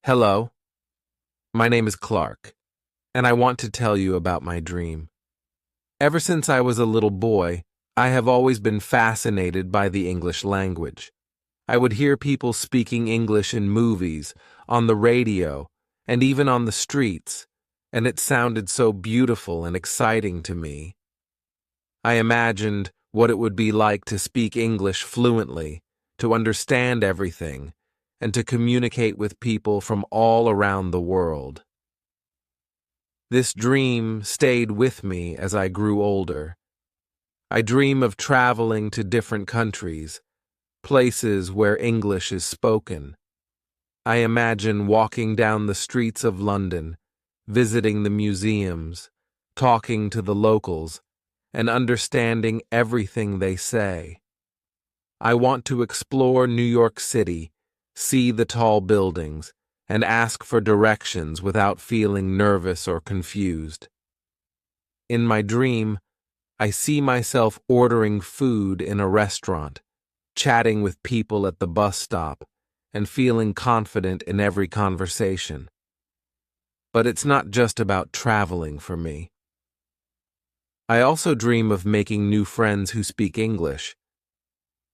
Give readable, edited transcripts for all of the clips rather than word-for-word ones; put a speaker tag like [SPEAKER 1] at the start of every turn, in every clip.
[SPEAKER 1] Hello, my name is Clark, and I want to tell you about my dream. Ever since I was a little boy, I have always been fascinated by the English language. I would hear people speaking English in movies, on the radio, and even on the streets, and it sounded so beautiful and exciting to me. I imagined what it would be like to speak English fluently, to understand everything, and to communicate with people from all around the world. This dream stayed with me as I grew older. I dream of traveling to different countries, places where English is spoken. I imagine walking down the streets of London, visiting the museums, talking to the locals, and understanding everything they say. I want to explore New York City, see the tall buildings, and ask for directions without feeling nervous or confused. In my dream, I see myself ordering food in a restaurant, chatting with people at the bus stop, and feeling confident in every conversation. But it's not just about traveling for me. I also dream of making new friends who speak English.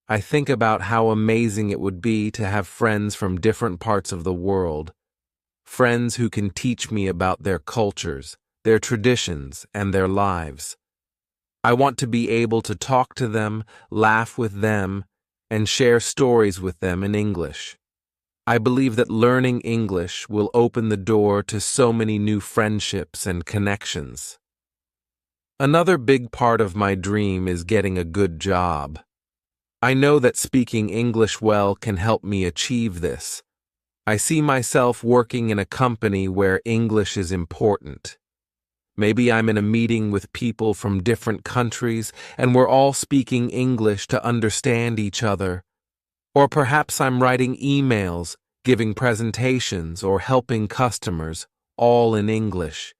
[SPEAKER 1] I think about how amazing it would be to have friends from different parts of the world, friends who can teach me about their cultures, their traditions, and their lives. I want to be able to talk to them, laugh with them, and share stories with them in English. I believe that learning English will open the door to so many new friendships and connections. Another big part of my dream is getting a good job. I know that speaking English well can help me achieve this. I see myself working in a company where English is important. Maybe I'm in a meeting with people from different countries and we're all speaking English to understand each other. Or perhaps I'm writing emails, giving presentations, or helping customers, all in English.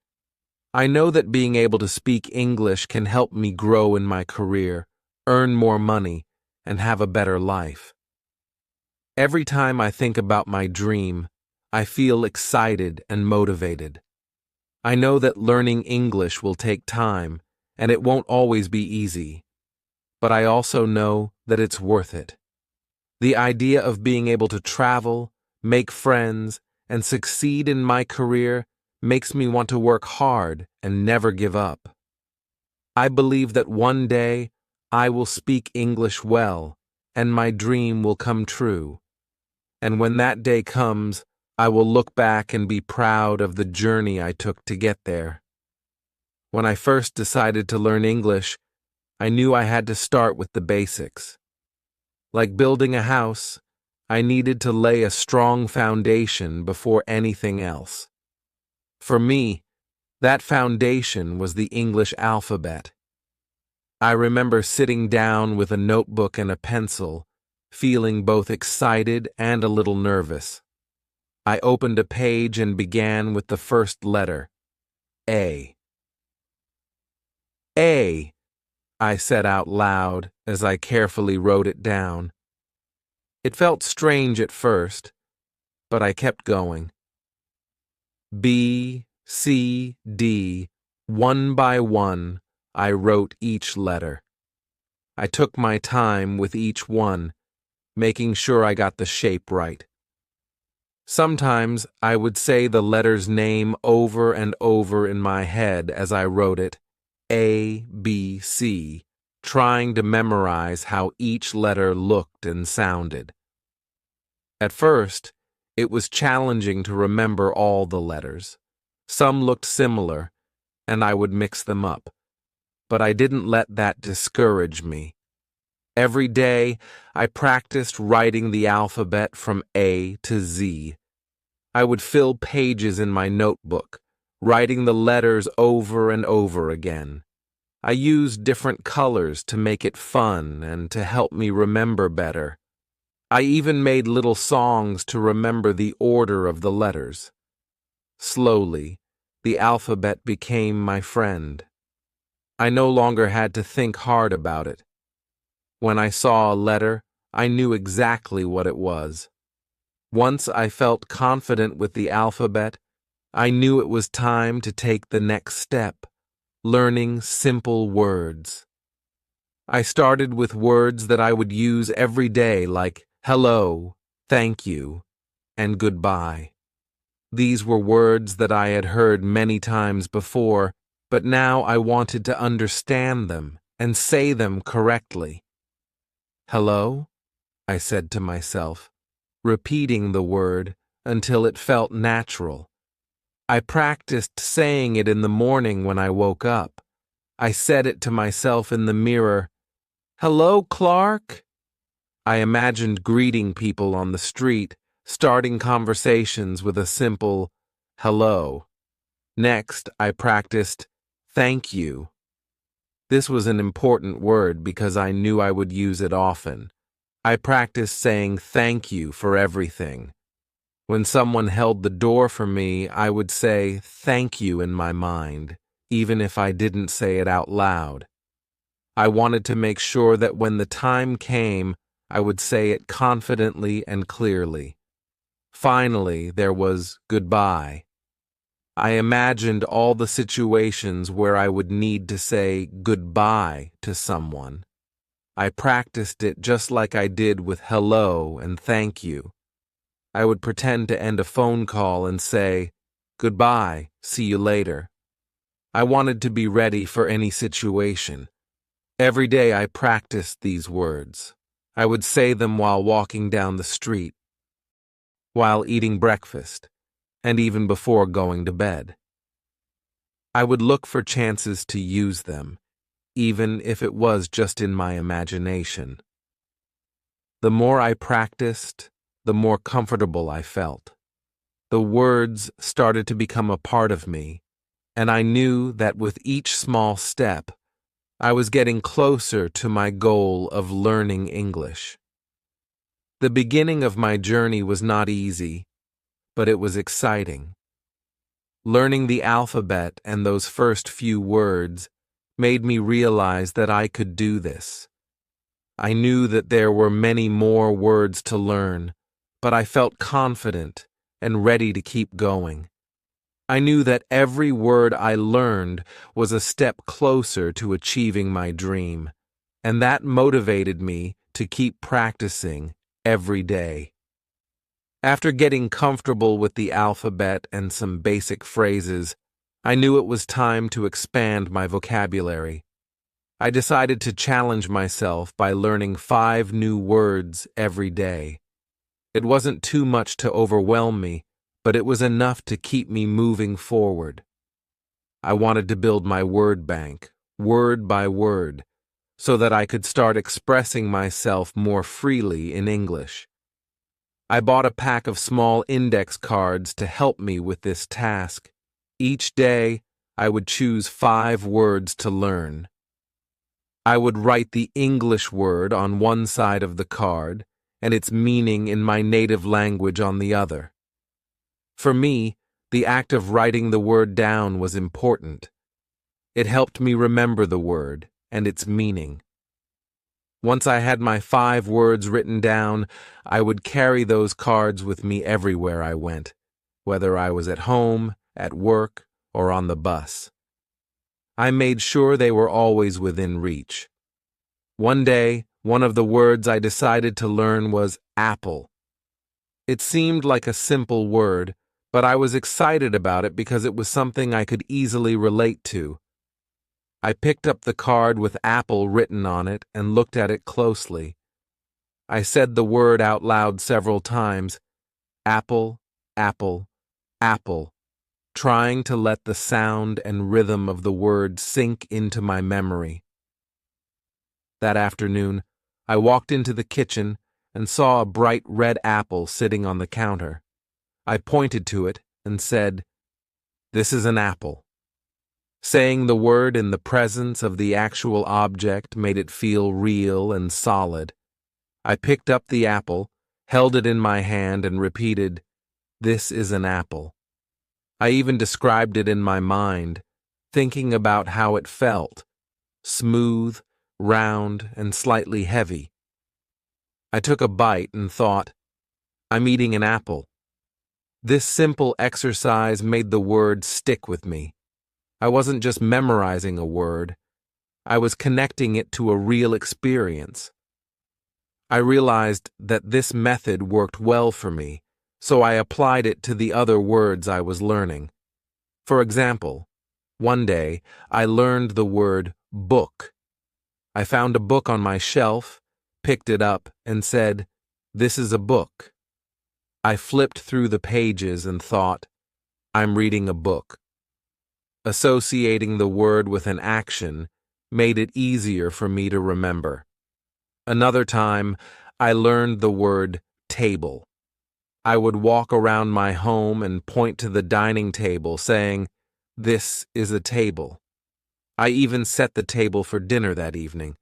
[SPEAKER 1] I know that being able to speak English can help me grow in my career, earn more money, and have a better life. Every time I think about my dream, I feel excited and motivated. I know that learning English will take time, and it won't always be easy. But I also know that it's worth it. The idea of being able to travel, make friends, and succeed in my career makes me want to work hard and never give up. I believe that one day I will speak English well, and my dream will come true. And when that day comes, I will look back and be proud of the journey I took to get there. When I first decided to learn English, I knew I had to start with the basics. Like building a house, I needed to lay a strong foundation before anything else. For me, that foundation was the English alphabet. I remember sitting down with a notebook and a pencil, feeling both excited and a little nervous. I opened a page and began with the first letter, A. A, I said out loud as I carefully wrote it down. It felt strange at first, but I kept going. B, C, D, one by one, I wrote each letter. I took my time with each one, making sure I got the shape right. Sometimes I would say the letter's name over and over in my head as I wrote it, A, B, C, trying to memorize how each letter looked and sounded. At first, it was challenging to remember all the letters. Some looked similar, and I would mix them up. But I didn't let that discourage me. Every day, I practiced writing the alphabet from A to Z. I would fill pages in my notebook, writing the letters over and over again. I used different colors to make it fun and to help me remember better. I even made little songs to remember the order of the letters. Slowly, the alphabet became my friend. I no longer had to think hard about it. When I saw a letter, I knew exactly what it was. Once I felt confident with the alphabet, I knew it was time to take the next step, learning simple words. I started with words that I would use every day like hello, thank you, and goodbye. These were words that I had heard many times before, but now I wanted to understand them and say them correctly. Hello? I said to myself, repeating the word until it felt natural. I practiced saying it in the morning when I woke up. I said it to myself in the mirror. Hello, Clark? I imagined greeting people on the street, starting conversations with a simple hello. Next, I practiced thank you. This was an important word because I knew I would use it often. I practiced saying thank you for everything. When someone held the door for me, I would say thank you in my mind, even if I didn't say it out loud. I wanted to make sure that when the time came, I would say it confidently and clearly. Finally, there was goodbye. I imagined all the situations where I would need to say goodbye to someone. I practiced it just like I did with hello and thank you. I would pretend to end a phone call and say, goodbye, see you later. I wanted to be ready for any situation. Every day I practiced these words. I would say them while walking down the street, while eating breakfast, and even before going to bed. I would look for chances to use them, even if it was just in my imagination. The more I practiced, the more comfortable I felt. The words started to become a part of me, and I knew that with each small step, I was getting closer to my goal of learning English. The beginning of my journey was not easy, but it was exciting. Learning the alphabet and those first few words made me realize that I could do this. I knew that there were many more words to learn, but I felt confident and ready to keep going. I knew that every word I learned was a step closer to achieving my dream, and that motivated me to keep practicing every day. After getting comfortable with the alphabet and some basic phrases, I knew it was time to expand my vocabulary. I decided to challenge myself by learning 5 new words every day. It wasn't too much to overwhelm me, but it was enough to keep me moving forward. I wanted to build my word bank, word by word, so that I could start expressing myself more freely in English. I bought a pack of small index cards to help me with this task. Each day, I would choose 5 words to learn. I would write the English word on one side of the card and its meaning in my native language on the other. For me, the act of writing the word down was important. It helped me remember the word and its meaning. Once I had my 5 words written down, I would carry those cards with me everywhere I went, whether I was at home, at work, or on the bus. I made sure they were always within reach. One day, one of the words I decided to learn was apple. It seemed like a simple word, but I was excited about it because it was something I could easily relate to. I picked up the card with apple written on it and looked at it closely. I said the word out loud several times, apple, apple, apple, trying to let the sound and rhythm of the word sink into my memory. That afternoon, I walked into the kitchen and saw a bright red apple sitting on the counter. I pointed to it and said, "This is an apple." Saying the word in the presence of the actual object made it feel real and solid. I picked up the apple, held it in my hand, and repeated, "This is an apple." I even described it in my mind, thinking about how it felt, smooth, round, and slightly heavy. I took a bite and thought, I'm eating an apple. This simple exercise made the word stick with me. I wasn't just memorizing a word, I was connecting it to a real experience. I realized that this method worked well for me, so I applied it to the other words I was learning. For example, one day I learned the word book. I found a book on my shelf, picked it up, and said, "This is a book." I flipped through the pages and thought, "I'm reading a book." Associating the word with an action made it easier for me to remember. Another time, I learned the word table. I would walk around my home and point to the dining table, saying, "This is a table." I even set the table for dinner that evening,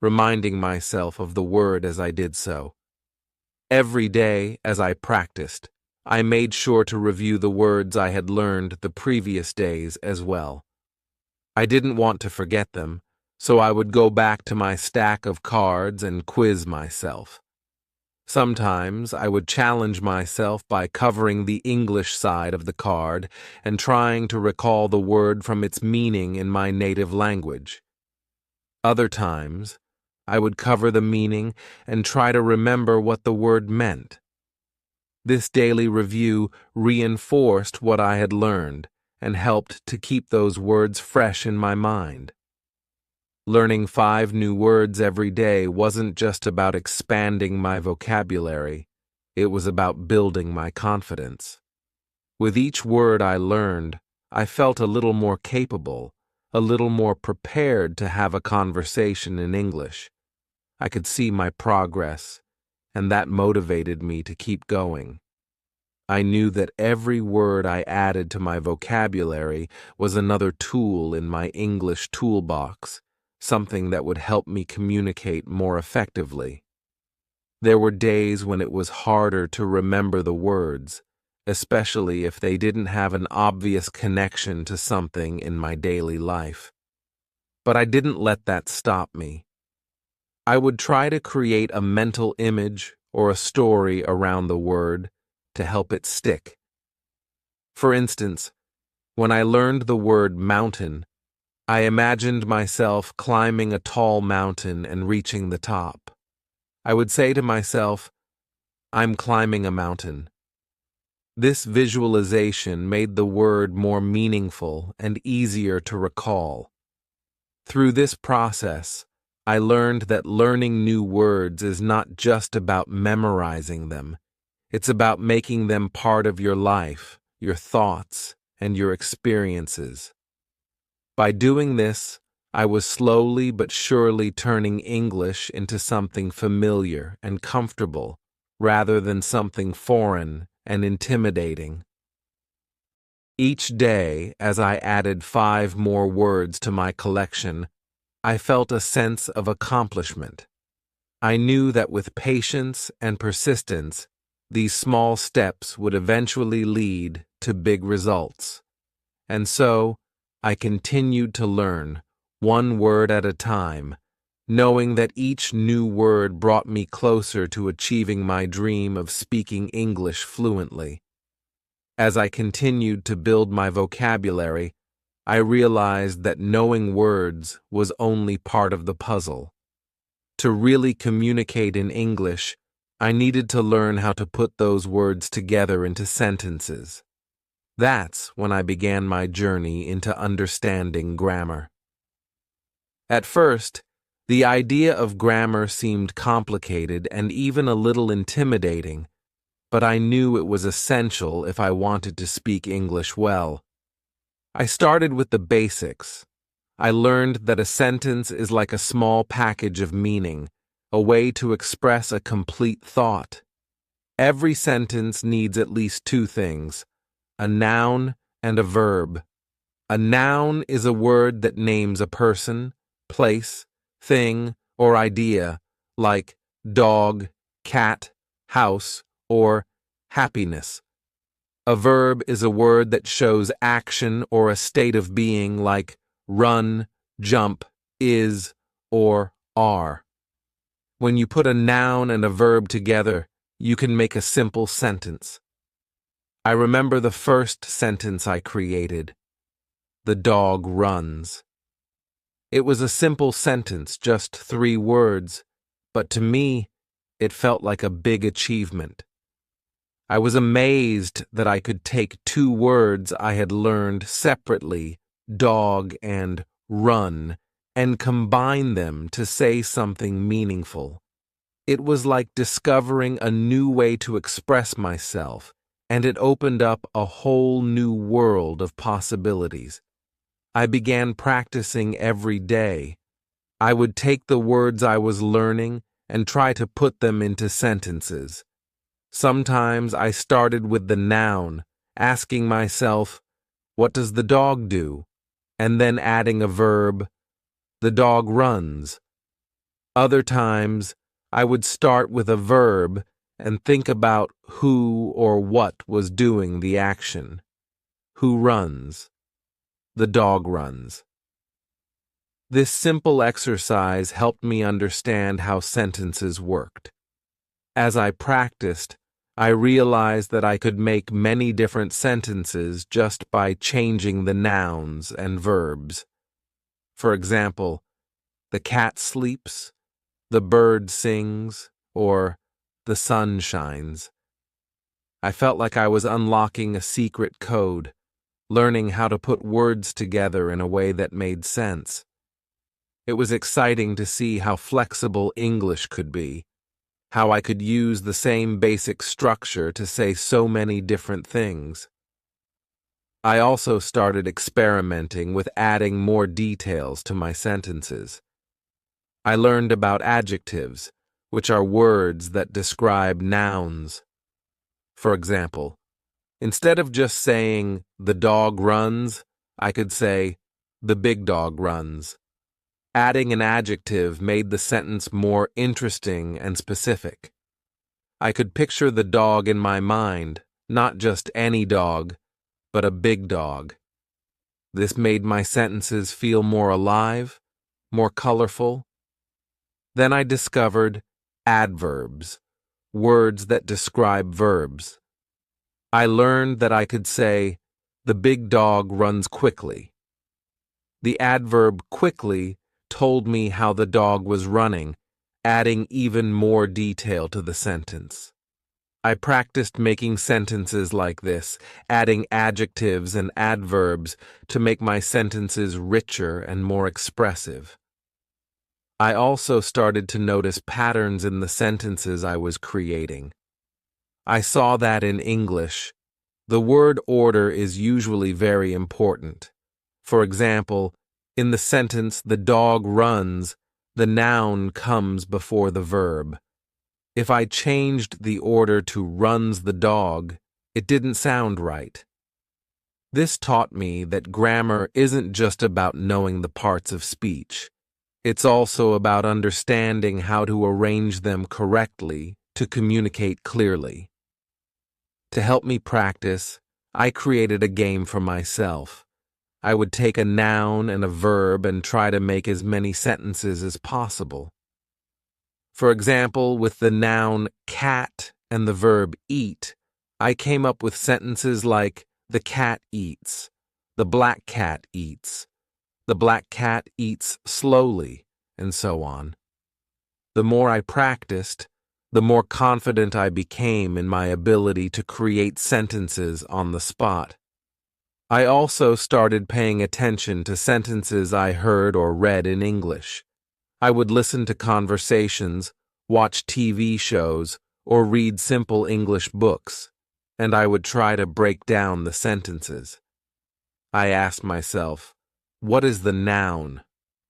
[SPEAKER 1] reminding myself of the word as I did so. Every day, as I practiced, I made sure to review the words I had learned the previous days as well. I didn't want to forget them, so I would go back to my stack of cards and quiz myself. Sometimes I would challenge myself by covering the English side of the card and trying to recall the word from its meaning in my native language. Other times, I would cover the meaning and try to remember what the word meant. This daily review reinforced what I had learned and helped to keep those words fresh in my mind. Learning 5 new words every day wasn't just about expanding my vocabulary, it was about building my confidence. With each word I learned, I felt a little more capable, a little more prepared to have a conversation in English. I could see my progress, and that motivated me to keep going. I knew that every word I added to my vocabulary was another tool in my English toolbox, something that would help me communicate more effectively. There were days when it was harder to remember the words, especially if they didn't have an obvious connection to something in my daily life. But I didn't let that stop me. I would try to create a mental image or a story around the word to help it stick. For instance, when I learned the word mountain, I imagined myself climbing a tall mountain and reaching the top. I would say to myself, "I'm climbing a mountain." This visualization made the word more meaningful and easier to recall. Through this process, I learned that learning new words is not just about memorizing them. It's about making them part of your life, your thoughts, and your experiences. By doing this, I was slowly but surely turning English into something familiar and comfortable, rather than something foreign and intimidating. Each day, as I added 5 more words to my collection, I felt a sense of accomplishment. I knew that with patience and persistence, these small steps would eventually lead to big results. And so, I continued to learn, one word at a time, knowing that each new word brought me closer to achieving my dream of speaking English fluently. As I continued to build my vocabulary, I realized that knowing words was only part of the puzzle. To really communicate in English, I needed to learn how to put those words together into sentences. That's when I began my journey into understanding grammar. At first, the idea of grammar seemed complicated and even a little intimidating, but I knew it was essential if I wanted to speak English well. I started with the basics. I learned that a sentence is like a small package of meaning, a way to express a complete thought. Every sentence needs at least 2 things: a noun and a verb. A noun is a word that names a person, place, thing, or idea, like dog, cat, house, or happiness. A verb is a word that shows action or a state of being, like run, jump, is, or are. When you put a noun and a verb together, you can make a simple sentence. I remember the first sentence I created. The dog runs. It was a simple sentence, just 3 words, but to me, it felt like a big achievement. I was amazed that I could take 2 words I had learned separately, dog and run, and combine them to say something meaningful. It was like discovering a new way to express myself, and it opened up a whole new world of possibilities. I began practicing every day. I would take the words I was learning and try to put them into sentences. Sometimes I started with the noun, asking myself, what does the dog do? And then adding a verb, the dog runs. Other times, I would start with a verb and think about who or what was doing the action. Who runs? The dog runs. This simple exercise helped me understand how sentences worked. As I practiced, I realized that I could make many different sentences just by changing the nouns and verbs. For example, the cat sleeps, the bird sings, or the sun shines. I felt like I was unlocking a secret code, learning how to put words together in a way that made sense. It was exciting to see how flexible English could be, how I could use the same basic structure to say so many different things. I also started experimenting with adding more details to my sentences. I learned about adjectives, which are words that describe nouns. For example, instead of just saying, the dog runs, I could say, the big dog runs. Adding an adjective made the sentence more interesting and specific. I could picture the dog in my mind, not just any dog, but a big dog. This made my sentences feel more alive, more colorful. Then I discovered adverbs, words that describe verbs. I learned that I could say, the big dog runs quickly. The adverb quickly told me how the dog was running, adding even more detail to the sentence. I practiced making sentences like this, adding adjectives and adverbs to make my sentences richer and more expressive. I also started to notice patterns in the sentences I was creating. I saw that in English, the word order is usually very important. For example, in the sentence, the dog runs, the noun comes before the verb. If I changed the order to runs the dog, it didn't sound right. This taught me that grammar isn't just about knowing the parts of speech. It's also about understanding how to arrange them correctly to communicate clearly. To help me practice, I created a game for myself. I would take a noun and a verb and try to make as many sentences as possible. For example, with the noun cat and the verb eat, I came up with sentences like, the cat eats, the black cat eats, the black cat eats slowly, and so on. The more I practiced, the more confident I became in my ability to create sentences on the spot. I also started paying attention to sentences I heard or read in English. I would listen to conversations, watch TV shows, or read simple English books, and I would try to break down the sentences. I asked myself, what is the noun?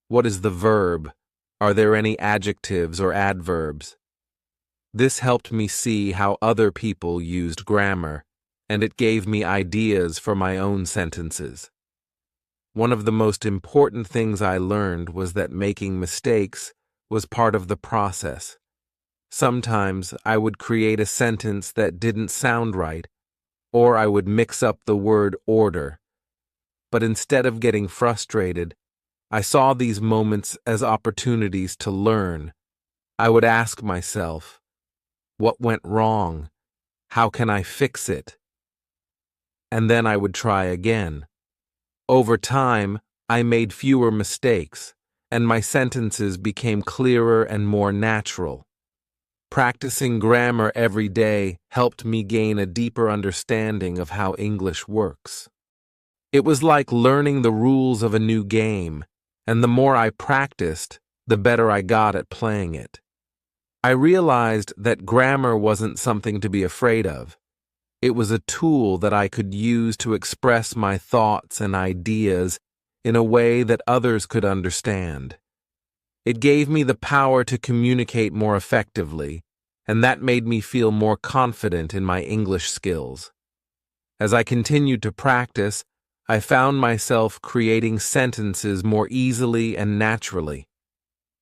[SPEAKER 1] What is the verb? Are there any adjectives or adverbs? This helped me see how other people used grammar, and it gave me ideas for my own sentences. One of the most important things I learned was that making mistakes was part of the process. Sometimes I would create a sentence that didn't sound right, or I would mix up the word order. But instead of getting frustrated, I saw these moments as opportunities to learn. I would ask myself, What went wrong? How can I fix it? And then I would try again. Over time, I made fewer mistakes, and my sentences became clearer and more natural. Practicing grammar every day helped me gain a deeper understanding of how English works. It was like learning the rules of a new game, and the more I practiced, the better I got at playing it. I realized that grammar wasn't something to be afraid of. It was a tool that I could use to express my thoughts and ideas in a way that others could understand. It gave me the power to communicate more effectively, and that made me feel more confident in my English skills. As I continued to practice, I found myself creating sentences more easily and naturally.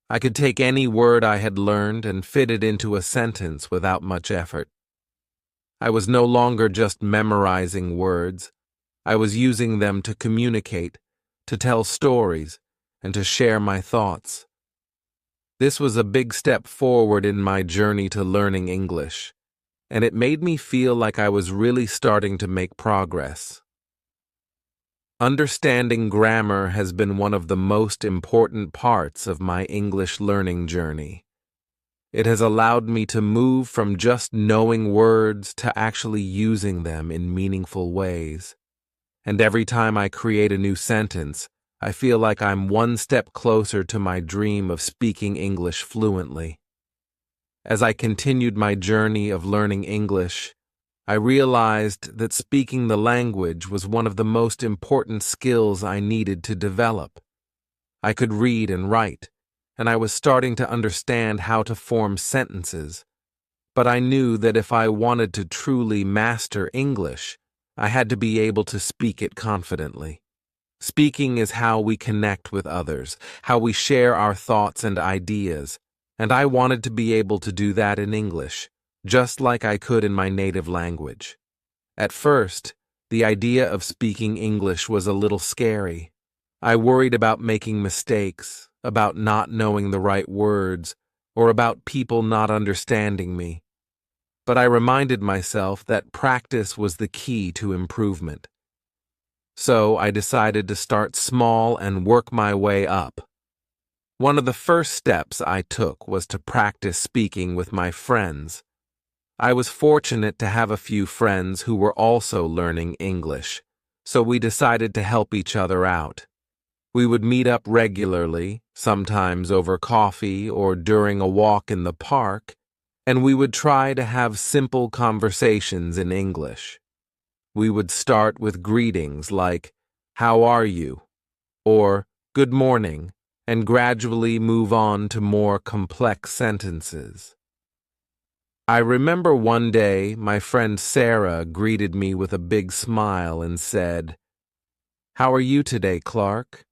[SPEAKER 1] I could take any word I had learned and fit it into a sentence without much effort. I was no longer just memorizing words. I was using them to communicate, to tell stories, and to share my thoughts. This was a big step forward in my journey to learning English, and it made me feel like I was really starting to make progress. Understanding grammar has been one of the most important parts of my English learning journey. It has allowed me to move from just knowing words to actually using them in meaningful ways. And every time I create a new sentence, I feel like I'm one step closer to my dream of speaking English fluently. As I continued my journey of learning English, I realized that speaking the language was one of the most important skills I needed to develop. I could read and write, and I was starting to understand how to form sentences. But I knew that if I wanted to truly master English, I had to be able to speak it confidently. Speaking is how we connect with others, how we share our thoughts and ideas, and I wanted to be able to do that in English, just like I could in my native language. At first, the idea of speaking English was a little scary. I worried about making mistakes, about not knowing the right words, or about people not understanding me. But I reminded myself that practice was the key to improvement. So I decided to start small and work my way up. One of the first steps I took was to practice speaking with my friends. I was fortunate to have a few friends who were also learning English, so we decided to help each other out. We would meet up regularly, sometimes over coffee or during a walk in the park, and we would try to have simple conversations in English. We would start with greetings like, "How are you?" or "Good morning," and gradually move on to more complex sentences. I remember one day my friend Sarah greeted me with a big smile and said, "How are you today, Clark?"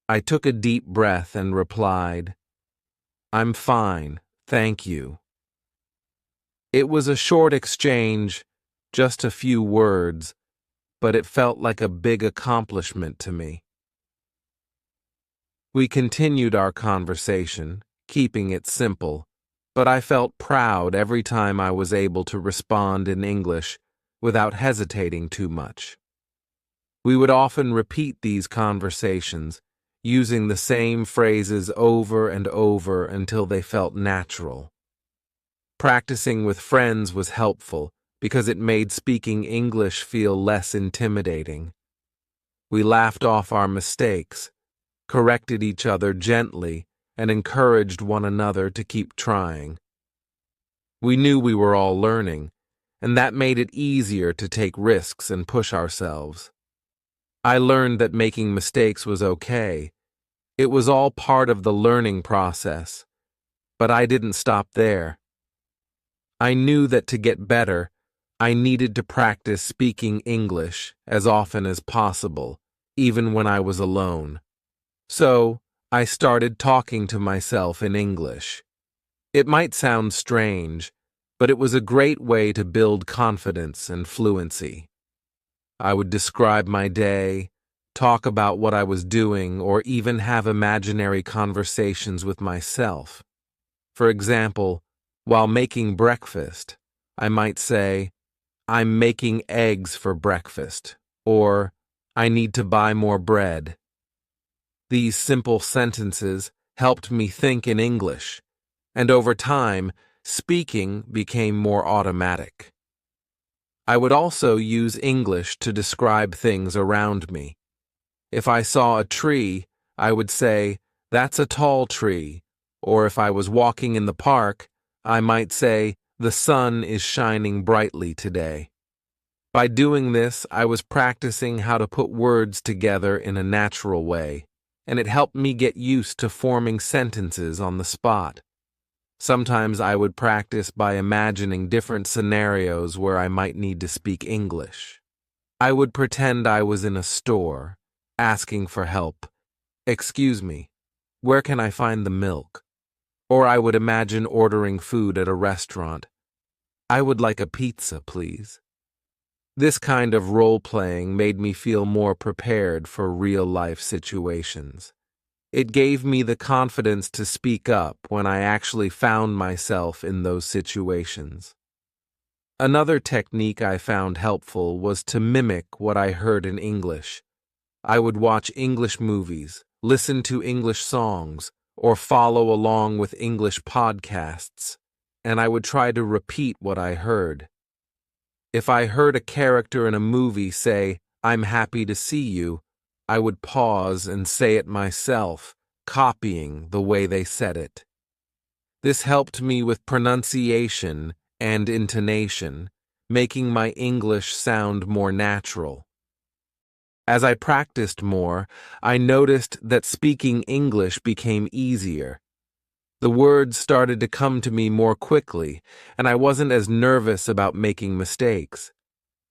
[SPEAKER 1] I took a deep breath and replied, "I'm fine, thank you." It was a short exchange, just a few words, but it felt like a big accomplishment to me. We continued our conversation, keeping it simple, but I felt proud every time I was able to respond in English without hesitating too much. We would often repeat these conversations, using the same phrases over and over until they felt natural. Practicing with friends was helpful because it made speaking English feel less intimidating. We laughed off our mistakes, corrected each other gently, and encouraged one another to keep trying. We knew we were all learning, and that made it easier to take risks and push ourselves. I learned that making mistakes was okay. It was all part of the learning process, but I didn't stop there. I knew that to get better, I needed to practice speaking English as often as possible, even when I was alone. So, I started talking to myself in English. It might sound strange, but it was a great way to build confidence and fluency. I would describe my day, talk about what I was doing, or even have imaginary conversations with myself. For example, While making breakfast, I might say, I'm making eggs for breakfast, or I need to buy more bread. These simple sentences helped me think in English, and over time, speaking became more automatic. I would also use English to describe things around me. If I saw a tree, I would say, "That's a tall tree," or if I was walking in the park, I might say, "The sun is shining brightly today." By doing this, I was practicing how to put words together in a natural way, and it helped me get used to forming sentences on the spot. Sometimes I would practice by imagining different scenarios where I might need to speak English. I would pretend I was in a store, asking for help. "Excuse me, where can I find the milk?" Or I would imagine ordering food at a restaurant. "I would like a pizza, please." This kind of role-playing made me feel more prepared for real-life situations. It gave me the confidence to speak up when I actually found myself in those situations. Another technique I found helpful was to mimic what I heard in English. I would watch English movies, listen to English songs, or follow along with English podcasts, and I would try to repeat what I heard. If I heard a character in a movie say, "I'm happy to see you," I would pause and say it myself, copying the way they said it. This helped me with pronunciation and intonation, making my English sound more natural. As I practiced more, I noticed that speaking English became easier. The words started to come to me more quickly, and I wasn't as nervous about making mistakes.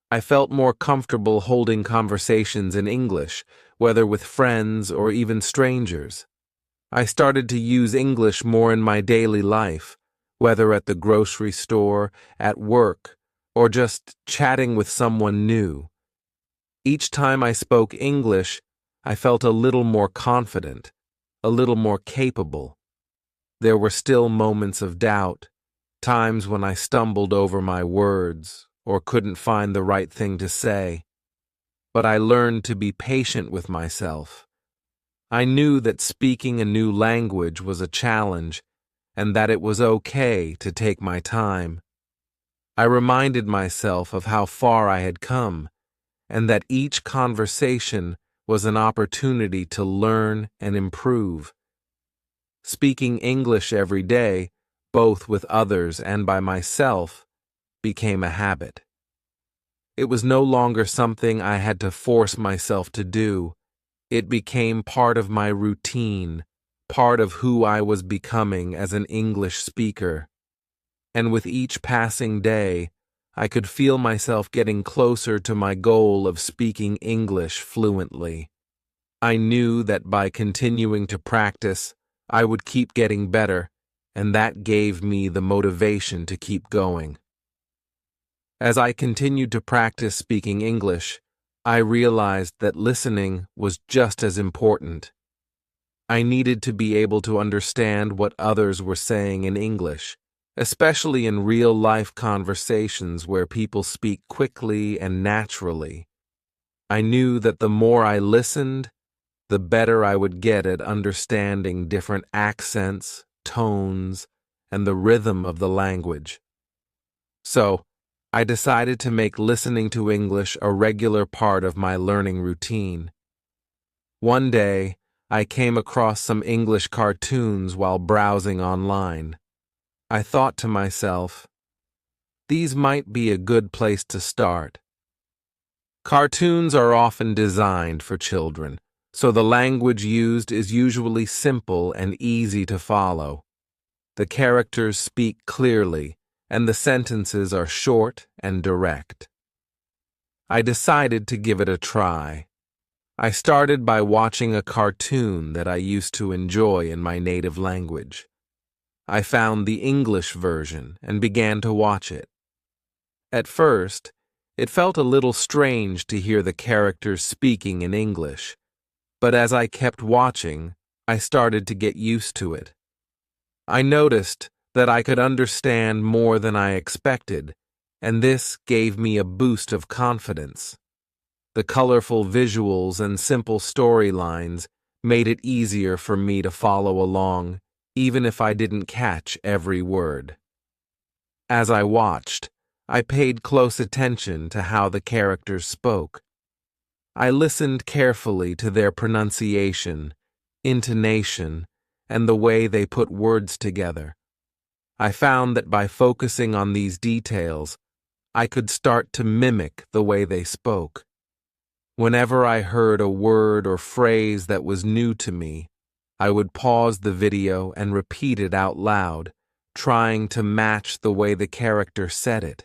[SPEAKER 1] I felt more comfortable holding conversations in English, whether with friends or even strangers. I started to use English more in my daily life, whether at the grocery store, at work, or just chatting with someone new. Each time I spoke English, I felt a little more confident, a little more capable. There were still moments of doubt, times when I stumbled over my words or couldn't find the right thing to say. But I learned to be patient with myself. I knew that speaking a new language was a challenge and that it was okay to take my time. I reminded myself of how far I had come and that each conversation was an opportunity to learn and improve. Speaking English every day, both with others and by myself, became a habit. It was no longer something I had to force myself to do. It became part of my routine, part of who I was becoming as an English speaker. And with each passing day, I could feel myself getting closer to my goal of speaking English fluently. I knew that by continuing to practice, I would keep getting better, and that gave me the motivation to keep going. As I continued to practice speaking English, I realized that listening was just as important. I needed to be able to understand what others were saying in English, especially in real-life conversations where people speak quickly and naturally. I knew that the more I listened, the better I would get at understanding different accents, tones, and the rhythm of the language. So, I decided to make listening to English a regular part of my learning routine. One day, I came across some English cartoons while browsing online. I thought to myself, these might be a good place to start. Cartoons are often designed for children, so the language used is usually simple and easy to follow. The characters speak clearly, and the sentences are short and direct. I decided to give it a try. I started by watching a cartoon that I used to enjoy in my native language. I found the English version and began to watch it. At first, it felt a little strange to hear the characters speaking in English, but as I kept watching, I started to get used to it. I noticed that I could understand more than I expected, and this gave me a boost of confidence. The colorful visuals and simple storylines made it easier for me to follow along, even if I didn't catch every word. As I watched, I paid close attention to how the characters spoke. I listened carefully to their pronunciation, intonation, and the way they put words together. I found that by focusing on these details, I could start to mimic the way they spoke. Whenever I heard a word or phrase that was new to me, I would pause the video and repeat it out loud, trying to match the way the character said it.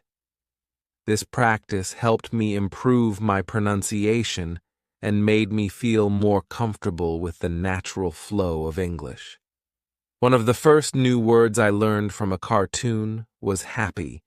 [SPEAKER 1] This practice helped me improve my pronunciation and made me feel more comfortable with the natural flow of English. One of the first new words I learned from a cartoon was happy.